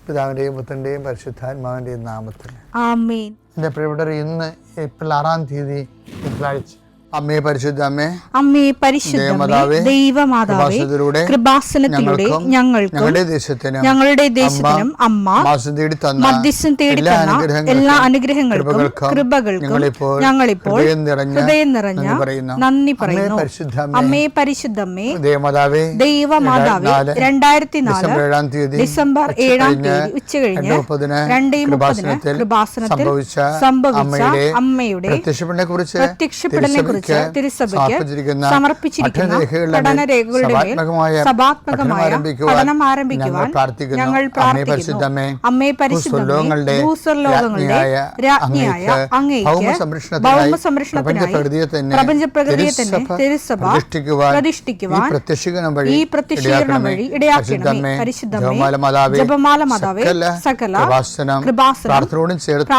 പിതാവിൻ്റെയും പുത്രൻ്റെയും പരിശുദ്ധാത്മാവിൻ്റെയും നാമത്തിൽ ആമേൻ. എൻ്റെ പ്രിയപ്പെട്ടവർ, ഇന്ന് ഏപ്രിൽ 6-ാം തീയതി തിങ്കളാഴ്ച. അമ്മേ പരിശുദ്ധ അമ്മേ, അമ്മേ പരിശുദ്ധമേ, ദൈവമാതാവേ, കൃപാസനത്തിലൂടെ ഞങ്ങൾക്കും ഞങ്ങളുടെ ദേശത്തിനും അമ്മ മധ്യസ്ഥം തേടി തന്ന എല്ലാ അനുഗ്രഹങ്ങൾക്കും കൃപകൾക്കും ഞങ്ങളിപ്പോൾ ഹൃദയം നിറഞ്ഞ നന്ദി പറയുന്നു. അമ്മേ പരിശുദ്ധമേ, ദൈവമാതാവേ, 2004 ഡിസംബർ 7-ാം തീയതി ഉച്ചകഴിഞ്ഞ് 2:30 കൃപാസനത്തിൽ സംഭവിച്ച അമ്മയുടെ പ്രത്യക്ഷപ്പെടലിനെ കുറിച്ച് തിരുസഭയ്ക്ക് സമർപ്പിച്ചിരിക്കുന്ന പഠനരേഖകളുടെ മേൽ സഭാത്മകമായ പഠനം ആരംഭിക്കുവാൻ ഞങ്ങൾ പ്രാർത്ഥിക്കുന്നു. അമ്മേ പരിശുദ്ധമേ, ഭൂസ്വർലോകങ്ങളുടെ രാജ്ഞിയായ അങ്ങേയ്ക്ക് ഭൗമസംരക്ഷണത്തിനായി പ്രപഞ്ചപ്രകൃതിയെ തന്നെ തിരുസഭ പ്രതിഷ്ഠിക്കുവാൻ ഈ പ്രത്യക്ഷീകരണം വഴി ഇടയാക്കണമേ. പരിശുദ്ധമേ, ജപമാല മാതാവേ, സകല കൃപാസനം പ്രാർത്ഥനയോടും ചേർത്ത്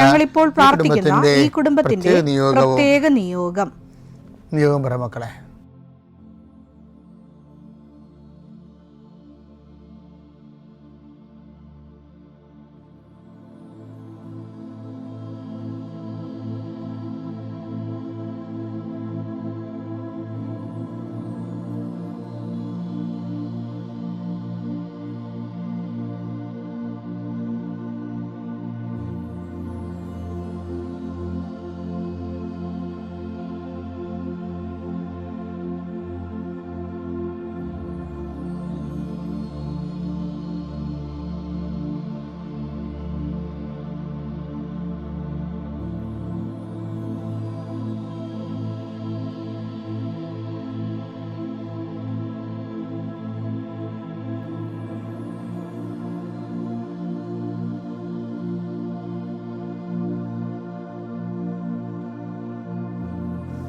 ഞങ്ങളിപ്പോൾ പ്രാർത്ഥിക്കുന്ന ഈ കുടുംബത്തിന്റെ പ്രത്യേക നിയോഗം പറ മക്കളെ.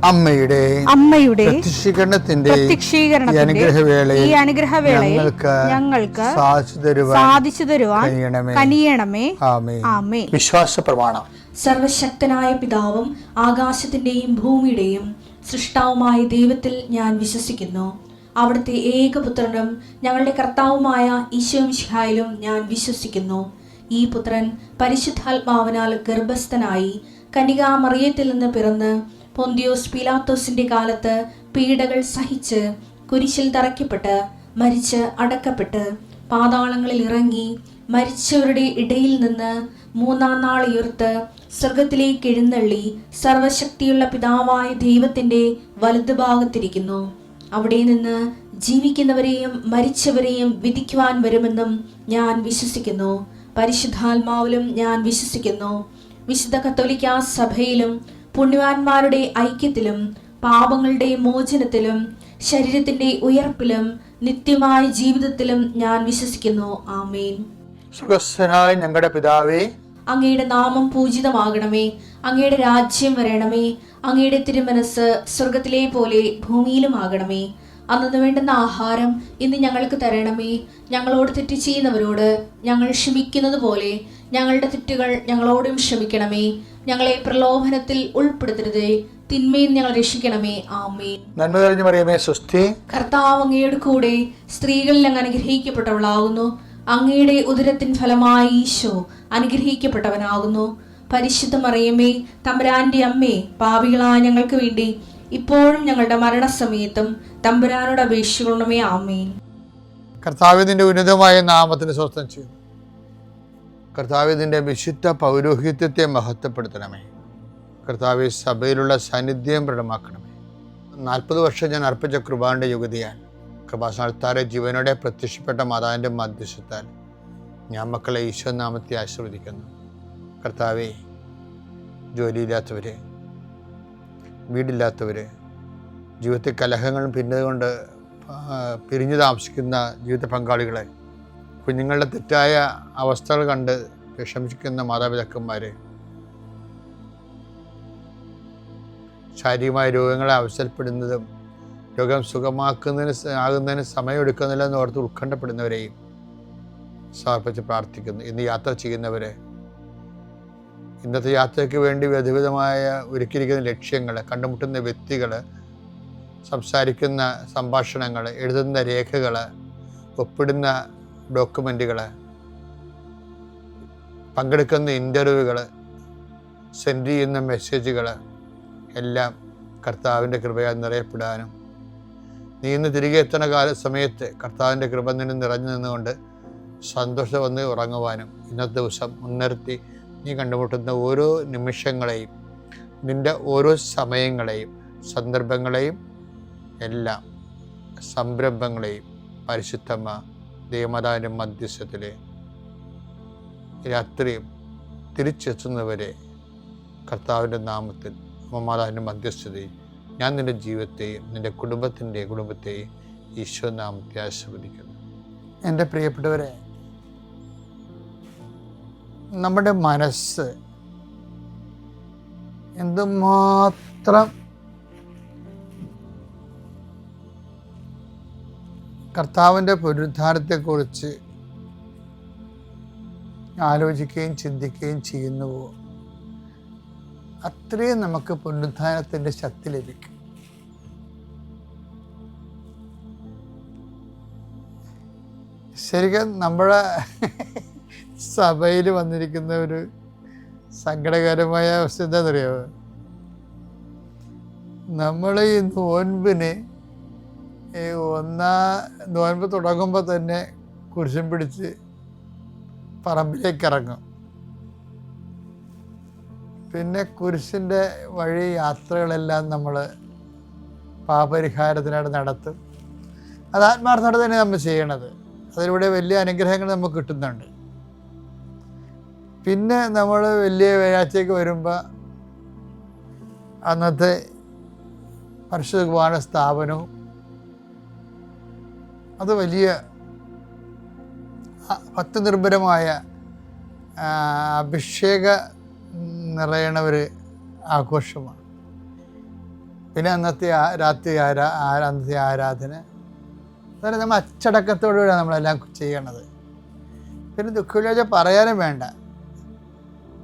അമ്മയുടെ പ്രത്യക്ഷീകരണത്തിന്റെ ഈ അനുഗ്രഹവേളയിൽ ഞങ്ങൾക്ക് സാധിച്ചു തരുവാൻ കനിയണമേ. ആമേൻ. വിശ്വാസ പ്രമാണം. സർവശക്തനായ പിതാവും ആകാശത്തിന്റെയും ഭൂമിയുടെയും സൃഷ്ടാവുമായ ദൈവത്തിൽ ഞാൻ വിശ്വസിക്കുന്നു. അവിടുത്തെ ഏകപുത്രനും ഞങ്ങളുടെ കർത്താവുമായ ഈശോ മിശിഹായിലും ഞാൻ വിശ്വസിക്കുന്നു. ഈ പുത്രൻ പരിശുദ്ധാത്മാവിനാൽ ഗർഭസ്ഥനായി കന്യകാമറിയത്തിൽ നിന്ന് പിറന്ന് പൊന്തിയോസ് പീലാത്തോസിന്റെ കാലത്ത് പീഡകൾ സഹിച്ച് കുരിശിൽ തറയ്ക്കപ്പെട്ട് മരിച്ച് അടക്കപ്പെട്ട് പാതാളങ്ങളിൽ ഇറങ്ങി മരിച്ചവരുടെ ഇടയിൽ നിന്ന് 3-ാം നാൾ ഉയർത്ത് സ്വർഗത്തിലേക്ക് എഴുന്നള്ളി സർവശക്തിയുള്ള പിതാവായ ദൈവത്തിന്റെ വലതുഭാഗത്തിരിക്കുന്നു. അവിടെ നിന്ന് ജീവിക്കുന്നവരെയും മരിച്ചവരെയും വിധിക്കുവാൻ വരുമെന്നും ഞാൻ വിശ്വസിക്കുന്നു. പരിശുദ്ധാത്മാവിലും ഞാൻ വിശ്വസിക്കുന്നു. വിശുദ്ധ കത്തോലിക്കാ സഭയിലും പുണ്യവാന്മാരുടെ ഐക്യത്തിലും പാപങ്ങളുടെ മോചനത്തിലും ശരീരത്തിന്റെ ഉയർപ്പിലും നിത്യമായ ജീവിതത്തിലും ഞാൻ വിശ്വസിക്കുന്നു. ആമേൻ. സുഖസ്ഥനായ ഞങ്ങളുടെ പിതാവേ, അങ്ങയുടെ നാമം പൂജിതമാകണമേ. അങ്ങയുടെ രാജ്യം വരണമേ. അങ്ങയുടെ തിരുമനസ് സ്വർഗത്തിലെ പോലെ ഭൂമിയിലും ആകണമേ. അന്നു വേണ്ടുന്ന ആഹാരം ഇന്ന് ഞങ്ങൾക്ക് തരണമേ. ഞങ്ങളോട് തെറ്റ് ചെയ്യുന്നവരോട് ഞങ്ങൾ ക്ഷമിക്കുന്നത് പോലെ ഞങ്ങളുടെ തെറ്റുകൾ ഞങ്ങളോടും ക്ഷമിക്കണമേ. ഞങ്ങളെ പ്രലോഭനത്തിൽ ഉൾപ്പെടുത്തരുതേ, തിന്മയിൽ ഞങ്ങൾ രക്ഷിക്കണമേ. ആമേൻ. നന്മ നിറഞ്ഞ മറിയമേ, സ്വസ്തി. കർത്താവ് അങ്ങയുടെ കൂടെ സ്ത്രീകളിൽ അങ്ങ് അനുഗ്രഹിക്കപ്പെട്ടവളാകുന്നു. അങ്ങയുടെ ഉദരത്തിൻ ഫലമായി ഈശോ അനുഗ്രഹിക്കപ്പെട്ടവനാകുന്നു. പരിശുദ്ധ മറിയമേ, തമ്പുരാന്റെ അമ്മേ, പാപികളായ ഞങ്ങൾക്ക് വേണ്ടി ഇപ്പോഴും ഞങ്ങളുടെ മരണസമയത്തും തമ്പുരാനോട് അപേക്ഷിക്കണമേ. ആമേൻ. കർത്താവിന്റെ ഉന്നതമായ നാമത്തിന് സ്വസ്ഥം ചെയ്യുന്നു. കർത്താവിന്റെ വിശുദ്ധ പൗരോഹിത്യത്തെ മഹത്വപ്പെടുത്തണമേ. കർത്താവ് സഭയിലുള്ള സാന്നിധ്യം പ്രകടമാക്കണമേ. 40 വർഷം ഞാൻ അർപ്പിച്ച കൃപാന്റെ യുഗതിയാണ്. കൃപാസനത്താരെ ജീവനോടെ പ്രത്യക്ഷപ്പെട്ട മാതാവിൻ്റെ മധ്യസ്ഥത്താൽ ഞാൻ മക്കളെ ഈശോ നാമത്തെ ആശീർവദിക്കുന്നു. കർത്താവെ, ജോലിയില്ലാത്തവര്, വീടില്ലാത്തവര്, ജീവിതത്തിൽ കലഹങ്ങളും പിന്നതുകൊണ്ട് പിരിഞ്ഞു താമസിക്കുന്ന ജീവിത പങ്കാളികളെ, കുഞ്ഞുങ്ങളുടെ തെറ്റായ അവസ്ഥകൾ കണ്ട് വിഷമിക്കുന്ന മാതാപിതാക്കന്മാരെ, ശാരീരികമായ രോഗങ്ങളെ അവസരപ്പെടുന്നതും രോഗം ആകുന്നതിന് സമയമെടുക്കുന്നില്ല എന്ന് ഓർത്ത് ഉത്കണ്ഠപ്പെടുന്നവരെയും സമർപ്പിച്ച് പ്രാർത്ഥിക്കുന്നു. ഇന്ന് യാത്ര ചെയ്യുന്നവരെ, ഇന്നത്തെ യാത്രയ്ക്ക് വേണ്ടി വിധവിധമായ ഒരുക്കിയിരിക്കുന്ന ലക്ഷ്യങ്ങൾ, കണ്ടുമുട്ടുന്ന വ്യക്തികൾ, സംസാരിക്കുന്ന സംഭാഷണങ്ങൾ, എഴുതുന്ന രേഖകൾ, ഒപ്പിടുന്ന ഡോക്യുമെൻറ്റുകൾ, പങ്കെടുക്കുന്ന ഇൻ്റർവ്യൂകൾ, സെൻഡ് ചെയ്യുന്ന മെസ്സേജുകൾ എല്ലാം കർത്താവിൻ്റെ കൃപയാൽ നിറയപ്പെടാനും നീ ഇന്ന് തിരികെ എത്തുന്ന സമയത്ത് കർത്താവിൻ്റെ കൃപ നിന്നെ നിറഞ്ഞു നിന്നുകൊണ്ട് സന്തോഷം വന്ന് ഉറങ്ങുവാനും ഇന്നത്തെ ദിവസം മുൻനിർത്തി നീ കണ്ടുമുട്ടുന്ന ഓരോ നിമിഷങ്ങളെയും, നിൻ്റെ ഓരോ സമയങ്ങളെയും, സന്ദർഭങ്ങളെയും, എല്ലാം സംരംഭങ്ങളെയും പരിശുദ്ധമ്മ ദൈവമാതാവിൻ്റെ മധ്യസ്ഥത്തിൽ രാത്രിയും തിരിച്ചെത്തുന്നവരെ കർത്താവിൻ്റെ നാമത്തിൽ മാതാവിൻ്റെ മധ്യസ്ഥതയും ഞാൻ നിൻ്റെ ജീവിതത്തെയും നിൻ്റെ കുടുംബത്തെയും ഈശോ നാമത്തെ ആശീർവദിക്കുന്നു. എൻ്റെ പ്രിയപ്പെട്ടവരെ, നമ്മുടെ മനസ്സ് എന്തുമാത്രം കർത്താവിൻ്റെ പുനരുദ്ധാനത്തെക്കുറിച്ച് ആലോചിക്കുകയും ചിന്തിക്കുകയും ചെയ്യുന്നുവോ അത്രയും നമുക്ക് പുനരുദ്ധാനത്തിൻ്റെ ശക്തി ലഭിക്കും. ശരിക്കും നമ്മുടെ സഭയിൽ വന്നിരിക്കുന്ന ഒരു സങ്കടകരമായ അവസ്ഥ എന്താണെന്നറിയാമോ? നമ്മൾ ഈ നോൻപിന് നോൻപ് തുടങ്ങുമ്പോൾ തന്നെ കുരിശും പിടിച്ച് പറമ്പിലേക്ക് ഇറങ്ങും. പിന്നെ കുരിശിൻ്റെ വഴി യാത്രകളെല്ലാം നമ്മൾ പാപപരിഹാരത്തിനായിട്ട് നടത്തും. അത് ആത്മാർത്ഥത്തോടെ തന്നെ നമ്മൾ ചെയ്യണത്. അതിലൂടെ വലിയ അനുഗ്രഹങ്ങൾ നമുക്ക് കിട്ടുന്നുണ്ട്. പിന്നെ നമ്മൾ വലിയ വ്യാഴാഴ്ചയ്ക്ക് വരുമ്പോൾ അന്നത്തെ പരിശുദ്ധ കുർബാന സ്ഥാപനവും അത് വലിയ ഭക്തിനിർഭരമായ അഭിഷേക നിറയണ ഒരു ആഘോഷമാണ്. പിന്നെ അന്നത്തെ അന്നത്തെ ആരാധന അതായത് നമ്മൾ അച്ചടക്കത്തോടുകൂടിയാണ് നമ്മളെല്ലാം ചെയ്യണത്. പിന്നെ ദുഃഖവെള്ളിയാഴ്ച പറയാനും വേണ്ട.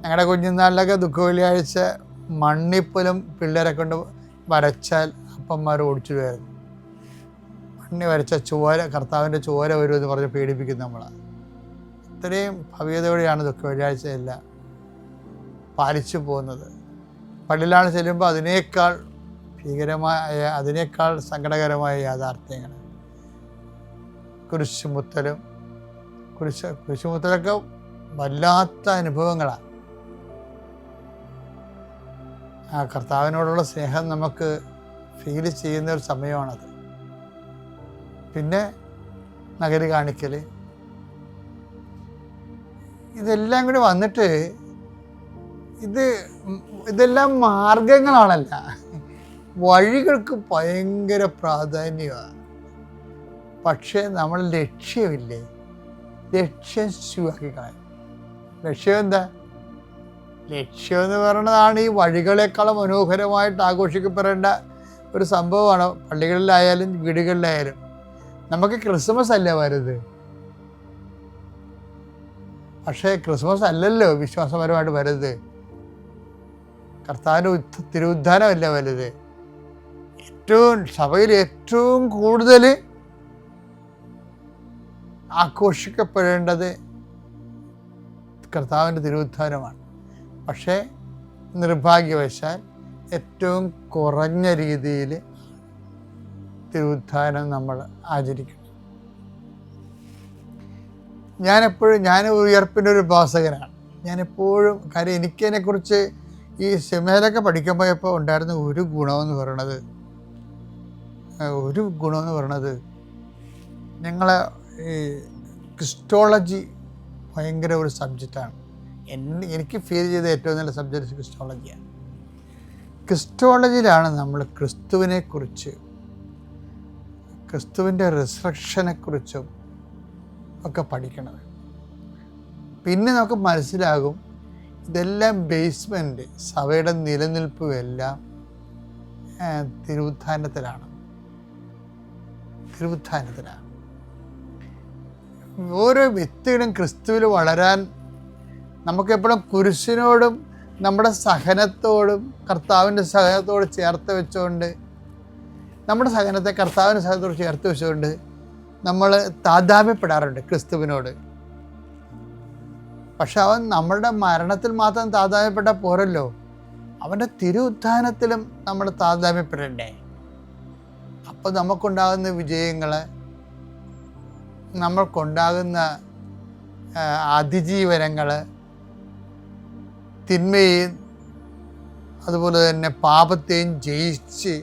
ഞങ്ങളുടെ കുഞ്ഞുനാളിലൊക്കെ ദുഃഖവെള്ളിയാഴ്ച മണ്ണിപ്പോലും പിള്ളേരെ കൊണ്ട് വരച്ചാൽ അപ്പന്മാർ ഓടിച്ചു വരുന്നു. മണ്ണി വരച്ച ചോര, കർത്താവിൻ്റെ ചോര വരുമെന്ന് പറഞ്ഞ് പേടിപ്പിക്കും നമ്മളാണ്. ഇത്രയും ഭവ്യതയോടെയാണ് ദുഃഖവെള്ളിയാഴ്ച എല്ലാം പാലിച്ചു പോകുന്നത്. പള്ളിയിലാണ് ചെല്ലുമ്പോൾ അതിനേക്കാൾ ഭീകരമായ, അതിനേക്കാൾ സങ്കടകരമായ യാഥാർത്ഥ്യങ്ങൾ. കുരിശുമുത്തലൊക്കെ വല്ലാത്ത അനുഭവങ്ങളാണ്. ആ കർത്താവിനോടുള്ള സ്നേഹം നമുക്ക് ഫീൽ ചെയ്യുന്ന ഒരു സമയമാണത്. പിന്നെ നഗരി കാണിക്കൽ, ഇതെല്ലാം കൂടി വന്നിട്ട് ഇതെല്ലാം മാർഗങ്ങളാണല്ല, വഴികൾക്ക് ഭയങ്കര പ്രാധാന്യമാണ്. പക്ഷേ നമ്മൾ ലക്ഷ്യമില്ലേ, ലക്ഷ്യം ശുവാക്കി കളയും. ലക്ഷ്യം എന്താ? ലക്ഷ്യം എന്ന് പറയുന്നതാണ് ഈ വഴികളെക്കാളും മനോഹരമായിട്ട് ആഘോഷിക്കപ്പെടേണ്ട ഒരു സംഭവമാണ്. പള്ളികളിലായാലും വീടുകളിലായാലും. നമുക്ക് ക്രിസ്മസ് അല്ലേ വരുന്നത്, പക്ഷേ ക്രിസ്മസ് അല്ലല്ലോ വിശ്വാസപരമായിട്ട് വരുന്നത്. കർത്താവിൻ്റെ തിരുവുദ്ധാനമല്ല വലുത്. സഭയിൽ ഏറ്റവും കൂടുതൽ ആഘോഷിക്കപ്പെടേണ്ടത് കർത്താവിൻ്റെ തിരുവുദ്ധാനമാണ്. പക്ഷേ നിർഭാഗ്യവശാൽ ഏറ്റവും കുറഞ്ഞ രീതിയിൽ തിരുവുദ്ധാനം നമ്മൾ ആചരിക്കണം. ഞാൻ ഉയർപ്പിൻ്റെ ഒരു ഉപാസകനാണ്. ഞാനെപ്പോഴും കാര്യം എനിക്കതിനെക്കുറിച്ച് ഈ സെമിനാരൊക്കെ പഠിക്കാൻ പോയപ്പോൾ ഉണ്ടായിരുന്ന ഒരു ഗുണമെന്ന് പറയണത് ഞങ്ങളെ ഈ ക്രിസ്റ്റോളജി ഭയങ്കര ഒരു സബ്ജക്റ്റാണ്. എനിക്ക് ഫീൽ ചെയ്ത ഏറ്റവും നല്ല സബ്ജക്റ്റ് ക്രിസ്റ്റോളജിയാണ്. ക്രിസ്റ്റോളജിയിലാണ് നമ്മൾ ക്രിസ്തുവിനെക്കുറിച്ച്, ക്രിസ്തുവിൻ്റെ റിസറക്ഷനെക്കുറിച്ചും ഒക്കെ പഠിക്കണത്. പിന്നെ നമുക്ക് മനസ്സിലാകും ഇതെല്ലാം ബേസ്മെൻറ്റ്, സഭയുടെ നിലനിൽപ്പും എല്ലാം തിരുവുദ്ധാനത്തിലാണ്. ഓരോ വ്യക്തികളും ക്രിസ്തുവിൽ വളരാൻ നമുക്കെപ്പോഴും കുരിശിനോടും നമ്മുടെ സഹനത്തോടും കർത്താവിൻ്റെ സഹനത്തോട് ചേർത്ത് വെച്ചുകൊണ്ട്, നമ്മുടെ സഹനത്തെ കർത്താവിൻ്റെ സഹനത്തോട് ചേർത്ത് വെച്ചുകൊണ്ട് നമ്മൾ താതാമ്യപ്പെടാറുണ്ട് ക്രിസ്തുവിനോട്. പക്ഷെ അവൻ നമ്മളുടെ മരണത്തിൽ മാത്രം താതാമ്യപ്പെട്ടാൽ പോരല്ലോ, അവൻ്റെ തിരുഉത്ഥാനത്തിലും നമ്മൾ താതാമ്യപ്പെടണ്ടേ? അപ്പോൾ നമുക്കുണ്ടാകുന്ന വിജയങ്ങൾ, നമ്മൾക്കുണ്ടാകുന്ന അതിജീവനങ്ങൾ, തിന്മയെയും അതുപോലെ തന്നെ പാപത്തെയും ജയിച്ച്,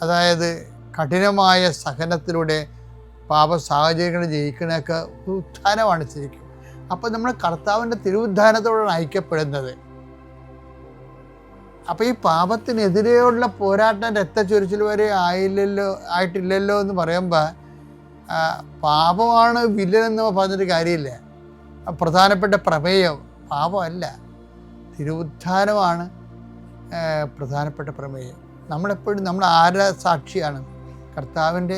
അതായത് കഠിനമായ സഹനത്തിലൂടെ പാപ സാഹചര്യങ്ങൾ ജയിക്കണൊക്കെ ഉത്ഥാനമാണ് ശരിക്കും. അപ്പോൾ നമ്മൾ കർത്താവിൻ്റെ തിരുവുദ്ധാനത്തോടാണ് ഐക്യപ്പെടുന്നത്. അപ്പോൾ ഈ പാപത്തിനെതിരെയുള്ള പോരാട്ടം രക്തച്ചൊരിച്ചിൽ വരെ ആയിട്ടില്ലല്ലോ എന്ന് പറയുമ്പോൾ പാപമാണ് വില്ലനെന്ന് പറഞ്ഞിട്ട് കാര്യമില്ല. പ്രധാനപ്പെട്ട പ്രമേയം പാപമല്ല, തിരുവുദ്ധാനമാണ് പ്രധാനപ്പെട്ട പ്രമേയം. നമ്മളെപ്പോഴും നമ്മൾ ആരുടെ സാക്ഷിയാണ്? കർത്താവിൻ്റെ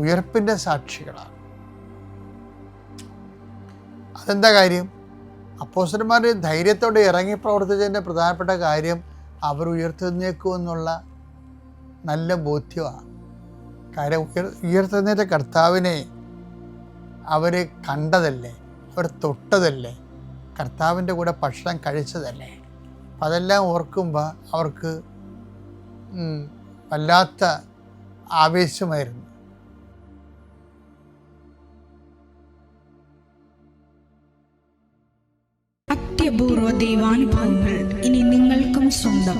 ഉയർപ്പിൻ്റെ സാക്ഷികളാണ്. അതെന്താ കാര്യം? അപ്പോസ്തലന്മാർ ധൈര്യത്തോടെ ഇറങ്ങി പ്രവർത്തിച്ചതിൻ്റെ പ്രധാനപ്പെട്ട കാര്യം അവർ ഉയർത്തെഴുന്നേക്കുമെന്നുള്ള നല്ല ബോധ്യമാണ്. കാര്യം ഉയർത്തെഴുന്നേറ്റ കർത്താവിനെ അവർ കണ്ടതല്ലേ, അവർ തൊട്ടതല്ലേ, കർത്താവിൻ്റെ കൂടെ ഭക്ഷണം കഴിച്ചതല്ലേ. അപ്പം അതെല്ലാം ഓർക്കുമ്പോൾ അവർക്ക് വല്ലാത്ത ആവേശമായിരുന്നു. അത്യപൂർവ ദൈവാനുഭവങ്ങൾ ഇനി നിങ്ങൾക്കും സ്വന്തം.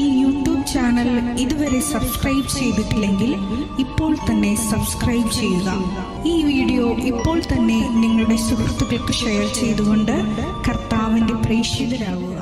ഈ യൂട്യൂബ് ചാനൽ ഇതുവരെ സബ്സ്ക്രൈബ് ചെയ്തിട്ടില്ലെങ്കിൽ ഇപ്പോൾ തന്നെ സബ്സ്ക്രൈബ് ചെയ്യുക. ഈ വീഡിയോ ഇപ്പോൾ തന്നെ നിങ്ങളുടെ സുഹൃത്തുക്കൾക്ക് ഷെയർ ചെയ്തുകൊണ്ട് കർത്താവിൻ്റെ പ്രേക്ഷിതരാകുക.